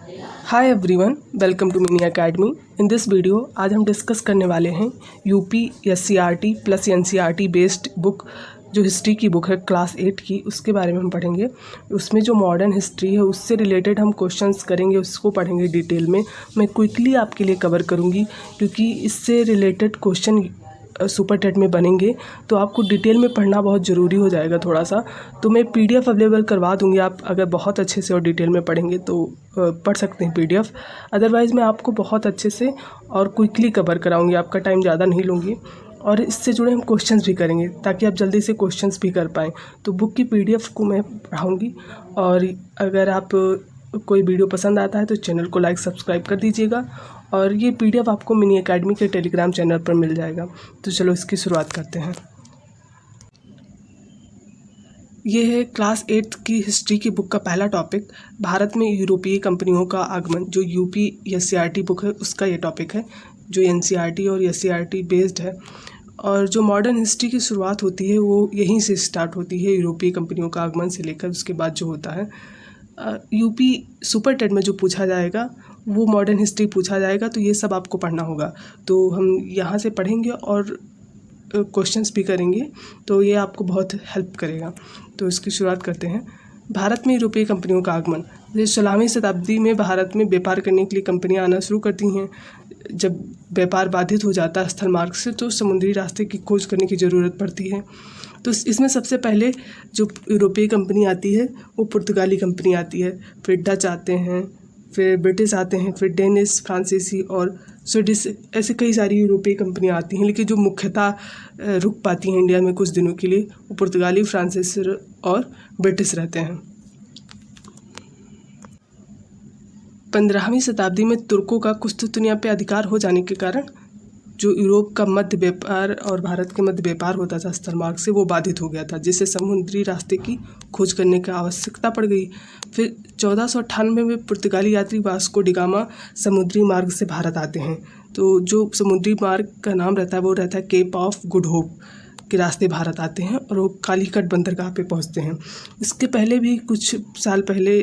Hi everyone, welcome to mini academy. In this video आज हम discuss करने वाले हैं UP SCERT plus NCERT based book, जो हिस्ट्री की बुक है क्लास 8 की, उसके बारे में हम पढ़ेंगे। उसमें जो मॉडर्न हिस्ट्री है उससे रिलेटेड हम क्वेश्चंस करेंगे, उसको पढ़ेंगे डिटेल में। मैं क्विकली आपके लिए कवर करूँगी क्योंकि इससे रिलेटेड क्वेश्चन सुपर टेट में बनेंगे, तो आपको डिटेल में पढ़ना बहुत ज़रूरी हो जाएगा थोड़ा सा। तो मैं पीडीएफ अवेलेबल करवा दूंगी, आप अगर बहुत अच्छे से और डिटेल में पढ़ेंगे तो पढ़ सकते हैं पीडीएफ। अदरवाइज़ मैं आपको बहुत अच्छे से और क्विकली कवर कराऊंगी, आपका टाइम ज़्यादा नहीं लूँगी, और इससे जुड़े हम क्वेश्चंस भी करेंगे ताकि आप जल्दी से क्वेश्चंस भी कर पाएँ। तो बुक की पीडीएफ को मैं पढ़ाऊँगी, और अगर आप कोई वीडियो पसंद आता है तो चैनल को लाइक सब्सक्राइब कर दीजिएगा, और ये पीडीएफ आपको मिनी अकेडमी के टेलीग्राम चैनल पर मिल जाएगा। तो चलो इसकी शुरुआत करते हैं। ये है क्लास 8 की हिस्ट्री की बुक का पहला टॉपिक, भारत में यूरोपीय कंपनियों का आगमन। जो यूपी एससीईआरटी बुक है उसका ये टॉपिक है, जो एनसीईआरटी और एससीईआरटी बेस्ड है। और जो मॉडर्न हिस्ट्री की शुरुआत होती है वो यहीं से स्टार्ट होती है, यूरोपीय कंपनियों का आगमन से लेकर उसके बाद जो होता है। यूपी सुपर टेट में जो पूछा जाएगा वो मॉडर्न हिस्ट्री पूछा जाएगा, तो ये सब आपको पढ़ना होगा। तो हम यहाँ से पढ़ेंगे और क्वेश्चंस भी करेंगे, तो ये आपको बहुत हेल्प करेगा। तो इसकी शुरुआत करते हैं। भारत में यूरोपीय कंपनियों का आगमन। 16वीं शताब्दी में भारत में व्यापार करने के लिए कंपनियां आना शुरू करती हैं। जब व्यापार बाधित हो जाता है स्थल मार्ग से, तो समुद्री रास्ते की खोज करने की ज़रूरत पड़ती है। तो इसमें सबसे पहले जो यूरोपीय कंपनी आती है वो पुर्तगाली कंपनी आती है, फिर डच आते हैं, फिर ब्रिटिश आते हैं, फिर डेनिश, फ्रांसीसी और स्वीडिश, ऐसे कई सारी यूरोपीय कंपनियां आती हैं। लेकिन जो मुख्यतः रुक पाती हैं इंडिया में कुछ दिनों के लिए, वो पुर्तगाली, फ्रांसीसी और ब्रिटिश रहते हैं। 15वीं शताब्दी में तुर्कों का कुस्तुतनिया पे अधिकार हो जाने के कारण जो यूरोप का मध्य व्यापार और भारत के मध्य व्यापार होता था स्थल मार्ग से, वो बाधित हो गया था, जिससे समुद्री रास्ते की खोज करने की आवश्यकता पड़ गई। फिर 1498 में पुर्तगाली यात्री वास्को डी गामा समुद्री मार्ग से भारत आते हैं। तो जो समुद्री मार्ग का नाम रहता है वो रहता है केप ऑफ गुड होप के रास्ते भारत आते हैं, और वो कालीकट बंदरगाह पे पहुंचते हैं। इसके पहले भी कुछ साल पहले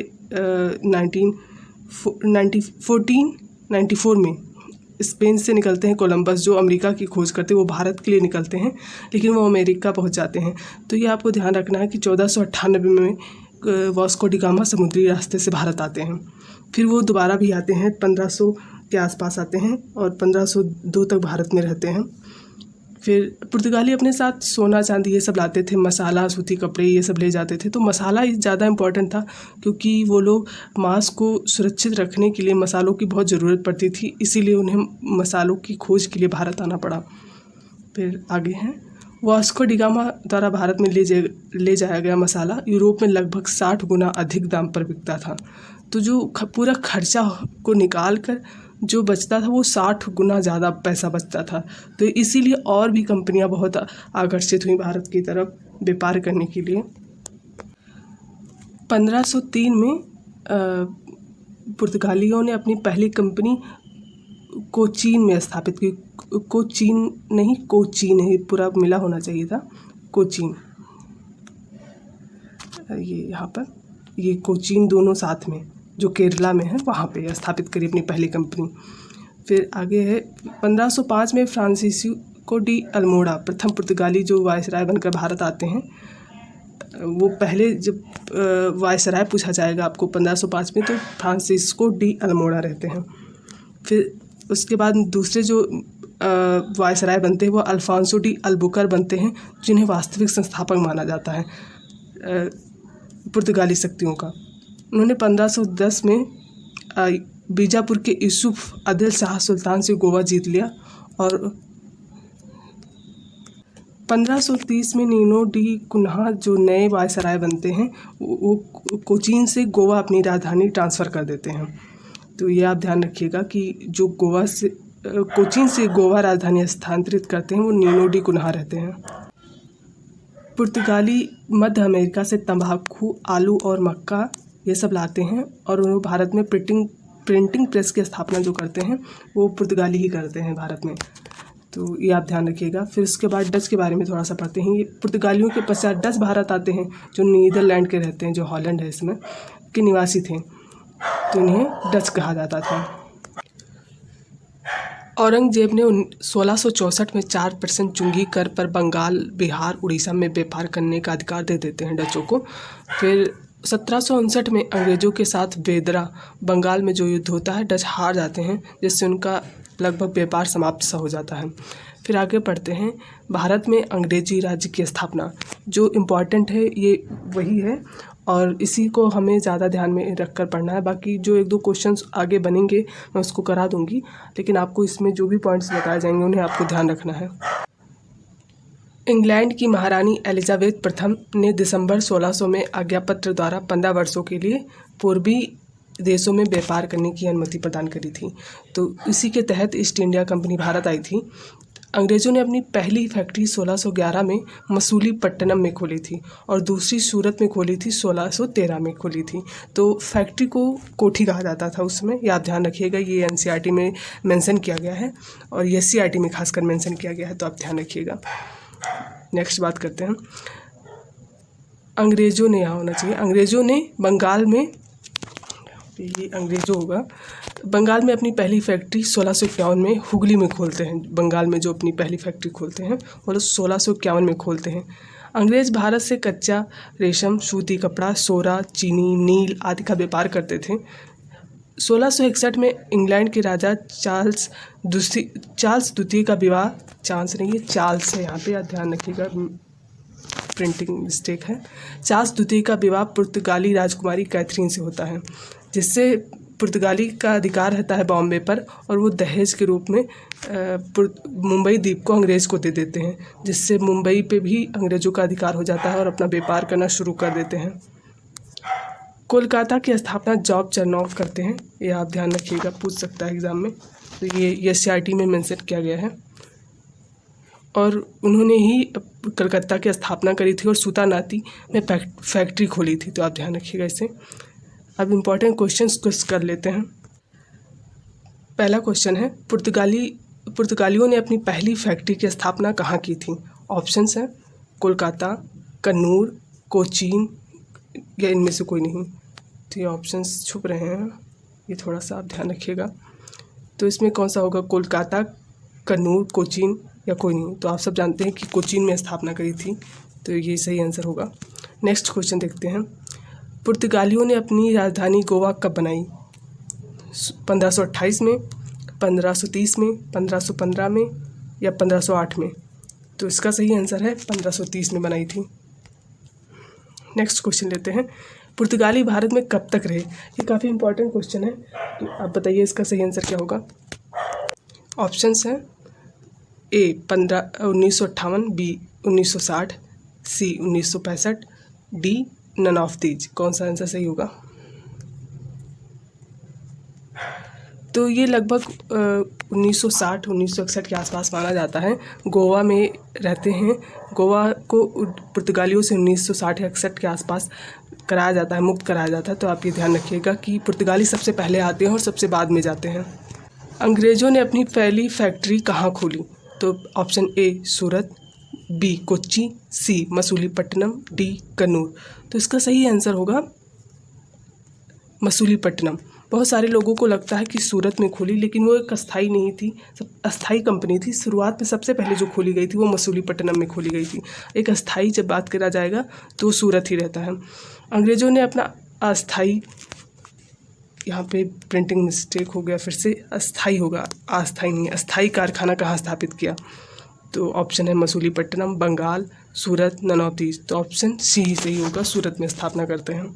1494 में स्पेन से निकलते हैं कोलंबस, जो अमेरिका की खोज करते हैं, वो भारत के लिए निकलते हैं, लेकिन वो अमेरिका पहुंच जाते हैं। तो ये आपको ध्यान रखना है कि 1498 में वास्को डी गामा समुद्री रास्ते से भारत आते हैं। फिर वो दोबारा भी आते हैं, 1500 के आसपास आते हैं और 1502 तक भारत में रहते हैं। फिर पुर्तगाली अपने साथ सोना चांदी ये सब लाते थे, मसाला, सूती कपड़े ये सब ले जाते थे। तो मसाला ज़्यादा इम्पोर्टेंट था क्योंकि वो लोग मांस को सुरक्षित रखने के लिए मसालों की बहुत ज़रूरत पड़ती थी, इसीलिए उन्हें मसालों की खोज के लिए भारत आना पड़ा। फिर आगे हैं, वास्को डी गामा द्वारा भारत में ले जाया गया मसाला यूरोप में लगभग 60 गुना अधिक दाम पर बिकता था। तो जो पूरा खर्चा को निकाल कर जो बचता था वो 60 गुना ज़्यादा पैसा बचता था। तो इसीलिए और भी कंपनियां बहुत आकर्षित हुई भारत की तरफ व्यापार करने के लिए। 1503 में पुर्तगालियों ने अपनी पहली कंपनी कोचीन में स्थापित की। कोचीन नहीं, कोचीन है, पूरा मिला होना चाहिए था, कोचीन। ये यहाँ पर ये कोचीन दोनों साथ में, जो केरला में है, वहाँ पे स्थापित करी अपनी पहली कंपनी। फिर आगे है 1505 में फ्रांसिस्को डी अल्मोड़ा प्रथम पुर्तगाली जो वायसराय बनकर भारत आते हैं। वो पहले जब वायसराय पूछा जाएगा आपको 1505 में, तो फ्रांसिस्को डी अल्मोड़ा रहते हैं। फिर उसके बाद दूसरे जो वायसराय बनते हैं वो अल्फांसो डी अल्बुकर बनते हैं, जिन्हें वास्तविक संस्थापक माना जाता है पुर्तगाली शक्तियों का। उन्होंने 1510 में बीजापुर के यूसुफ आदिल शाह सुल्तान से गोवा जीत लिया, और 1530 में नीनो डी कुन्हा जो नए वायसराय बनते हैं वो कोचीन से गोवा अपनी राजधानी ट्रांसफ़र कर देते हैं। तो ये आप ध्यान रखिएगा कि जो कोचीन से गोवा राजधानी स्थानांतरित करते हैं वो नीनो डी कुन्हा रहते हैं। पुर्तगाली मध्य अमेरिका से तंबाकू, आलू और मक्का ये सब लाते हैं, और उन्होंने भारत में प्रिंटिंग प्रेस की स्थापना जो करते हैं वो पुर्तगाली ही करते हैं भारत में। तो ये आप ध्यान रखिएगा। फिर उसके बाद डच के बारे में थोड़ा सा पढ़ते हैं। ये पुर्तगालियों के पश्चात डच भारत आते हैं, जो नीदरलैंड के रहते हैं, जो हॉलैंड है इसमें के निवासी थे। तो इन्हें डच कहा जाता था। औरंगजेब ने 1664 में 4% चुंगी कर पर बंगाल, बिहार, उड़ीसा में व्यापार करने का अधिकार दे देते हैं डचों को। फिर 1759 में अंग्रेज़ों के साथ बेदरा बंगाल में जो युद्ध होता है, डच हार जाते हैं, जिससे उनका लगभग व्यापार समाप्त सा हो जाता है। फिर आगे पढ़ते हैं, भारत में अंग्रेजी राज्य की स्थापना। जो इम्पॉर्टेंट है ये वही है और इसी को हमें ज़्यादा ध्यान में रख कर पढ़ना है। बाकी जो 1-2 क्वेश्चंस आगे बनेंगे मैं उसको करा दूंगी, लेकिन आपको इसमें जो भी पॉइंट्स बताए जाएंगे उन्हें आपको ध्यान रखना है। इंग्लैंड की महारानी एलिजाबेथ प्रथम ने दिसंबर 1600 में आज्ञापत्र द्वारा 15 वर्षों के लिए पूर्वी देशों में व्यापार करने की अनुमति प्रदान करी थी। तो इसी के तहत ईस्ट इंडिया कंपनी भारत आई थी। अंग्रेज़ों ने अपनी पहली फैक्ट्री 1611 में मसूलीपट्टनम में खोली थी और दूसरी सूरत में खोली थी 1613 में खोली थी। तो फैक्ट्री को कोठी कहा जाता था उसमें, ये आप ध्यान रखिएगा। ये एनसीईआरटी में मेंशन किया गया है और एससीईआरटी में खासकर मेंशन किया गया है, तो आप ध्यान रखिएगा। नेक्स्ट बात करते हैं, अंग्रेज़ों ने यहाँ होना चाहिए, अंग्रेज़ों ने बंगाल में, ये अंग्रेज़ों होगा, बंगाल में अपनी पहली फैक्ट्री 1651 में हुगली में खोलते हैं। बंगाल में जो अपनी पहली फैक्ट्री खोलते हैं वो 1651 में खोलते हैं। अंग्रेज़ भारत से कच्चा रेशम, सूती कपड़ा, सोरा, चीनी, नील आदि का व्यापार करते थे। 1661 में इंग्लैंड के राजा चार्ल्स द्वितीय का विवाह, चांस नहीं है चार्ल्स है, यहाँ पे ध्यान रखिएगा, प्रिंटिंग मिस्टेक है। चार्ल्स द्वितीय का विवाह पुर्तगाली राजकुमारी कैथरीन से होता है, जिससे पुर्तगाली का अधिकार रहता है बॉम्बे पर और वो दहेज के रूप में मुंबई द्वीप को अंग्रेज़ को दे देते हैं, जिससे मुंबई पे भी अंग्रेज़ों का अधिकार हो जाता है और अपना व्यापार करना शुरू कर देते हैं। कोलकाता की स्थापना जॉर्ज चरनॉफ करते हैं, ये आप ध्यान रखिएगा, पूछ सकता है एग्ज़ाम में। तो ये एससीईआरटी में मेंशन किया गया है और उन्होंने ही कलकत्ता की स्थापना करी थी और सूतानाती में फैक्ट्री खोली थी, तो आप ध्यान रखिएगा इसे। अब इम्पॉर्टेंट क्वेश्चंस कुछ कर लेते हैं। पहला क्वेश्चन है, पुर्तगालियों ने अपनी पहली फैक्ट्री की स्थापना कहाँ की थी? ऑप्शंस हैं कोलकाता, कन्नूर, कोचीन या इनमें से कोई नहीं। तो ये ऑप्शंस छुप रहे हैं, ये थोड़ा सा आप ध्यान रखिएगा। तो इसमें कौन सा होगा, कोलकाता, कन्नूर, कोचीन या कोई नहीं? तो आप सब जानते हैं कि कोचीन में स्थापना करी थी, तो ये सही आंसर होगा। नेक्स्ट क्वेश्चन देखते हैं, पुर्तगालियों ने अपनी राजधानी गोवा कब बनाई? 1528 में, 1530 में, 1515 में या 1508 में? तो इसका सही आंसर है 1530 में बनाई थी। नेक्स्ट क्वेश्चन लेते हैं, पुर्तगाली भारत में कब तक रहे? ये काफ़ी इंपॉर्टेंट क्वेश्चन है, तो आप बताइए इसका सही आंसर क्या होगा। ऑप्शंस हैं A 1958, B 1960, C 1965, D none of these. कौन सा आंसर सही होगा? तो ये लगभग 1960 1961 के आसपास माना जाता है। गोवा में रहते हैं, गोवा को पुर्तगालियों से 1960 या 61 के आसपास कराया जाता है, मुक्त कराया जाता है। तो आप ये ध्यान रखिएगा कि पुर्तगाली सबसे पहले आते हैं और सबसे बाद में जाते हैं। अंग्रेज़ों ने अपनी पहली फैक्ट्री कहाँ खोली? तो option A Surat, B Kochi, C Masulipatnam, D Kannur. तो इसका सही आंसर होगा मसूलीपट्टनम। बहुत सारे लोगों को लगता है कि सूरत में खोली, लेकिन वो एक अस्थाई नहीं थी, अस्थाई कंपनी थी। शुरुआत में सबसे पहले जो खोली गई थी वो मसूलीपट्टनम में खोली गई थी। एक अस्थाई जब बात करा जाएगा तो सूरत ही रहता है। अंग्रेज़ों ने अपना अस्थाई, यहाँ पे प्रिंटिंग मिस्टेक हो गया, फिर से अस्थाई होगा, अस्थाई नहीं, अस्थाई कारखाना कहाँ स्थापित किया? तो ऑप्शन है मसूलीपट्टनम, बंगाल, सूरत, नन ऑफ दीज। तो ऑप्शन सी ही सही होगा, सूरत में स्थापना करते हैं।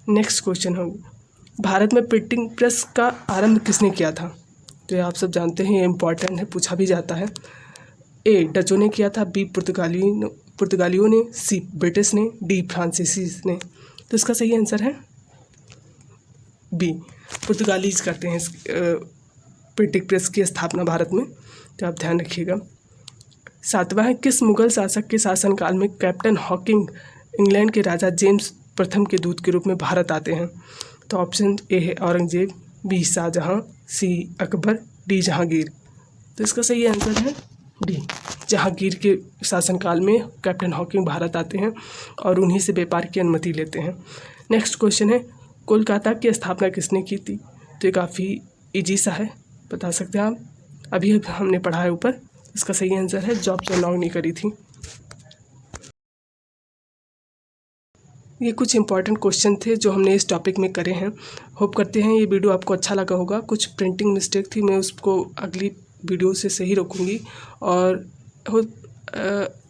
नेक्स्ट क्वेश्चन हो, भारत में प्रिंटिंग प्रेस का आरंभ किसने किया था? तो ये आप सब जानते हैं, ये इम्पॉर्टेंट है, पूछा भी जाता है। ए डचों ने किया था, बी पुर्तगालियों ने, सी ब्रिटिश ने, डी फ्रांसीसी ने। तो इसका सही आंसर है बी, पुर्तगालीज करते हैं प्रिंटिंग प्रेस की स्थापना भारत में। तो आप ध्यान रखिएगा। सातवां है, किस मुगल शासक के शासनकाल में कैप्टन हॉकिंग इंग्लैंड के राजा जेम्स प्रथम के दूत के रूप में भारत आते हैं? तो ऑप्शन ए है औरंगजेब, बी शाहजहां, सी अकबर, डी जहांगीर। तो इसका सही आंसर है डी, जहांगीर के शासनकाल में कैप्टन हॉकिंग भारत आते हैं और उन्हीं से व्यापार की अनुमति लेते हैं। नेक्स्ट क्वेश्चन है, कोलकाता की स्थापना किसने की थी? तो ये काफ़ी इजी सा है, बता सकते हैं आप, अभी हमने पढ़ा है ऊपर। इसका सही आंसर है जॉब चेनाउग ने करी थी। ये कुछ इंपॉर्टेंट क्वेश्चन थे जो हमने इस टॉपिक में करे हैं। होप करते हैं ये वीडियो आपको अच्छा लगा होगा। कुछ प्रिंटिंग मिस्टेक थी, मैं उसको अगली वीडियो से सही रखूँगी। और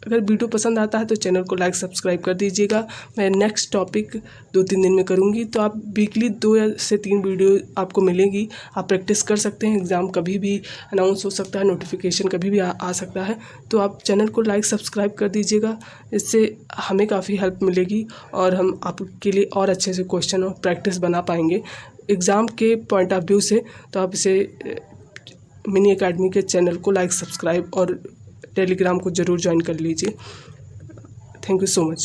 अगर वीडियो पसंद आता है तो चैनल को लाइक सब्सक्राइब कर दीजिएगा। मैं नेक्स्ट टॉपिक 2-3 दिन में करूँगी, तो आप वीकली 2 से 3 वीडियो आपको मिलेंगी। आप प्रैक्टिस कर सकते हैं, एग्ज़ाम कभी भी अनाउंस हो सकता है, नोटिफिकेशन कभी भी आ सकता है। तो आप चैनल को लाइक सब्सक्राइब कर दीजिएगा, इससे हमें काफ़ी हेल्प मिलेगी और हम आपके लिए और अच्छे से क्वेश्चन और प्रैक्टिस बना पाएंगे एग्ज़ाम के पॉइंट ऑफ व्यू से। तो आप इसे मिनी एकेडमी के चैनल को लाइक सब्सक्राइब और टेलीग्राम को ज़रूर ज्वाइन कर लीजिए। Thank you so much.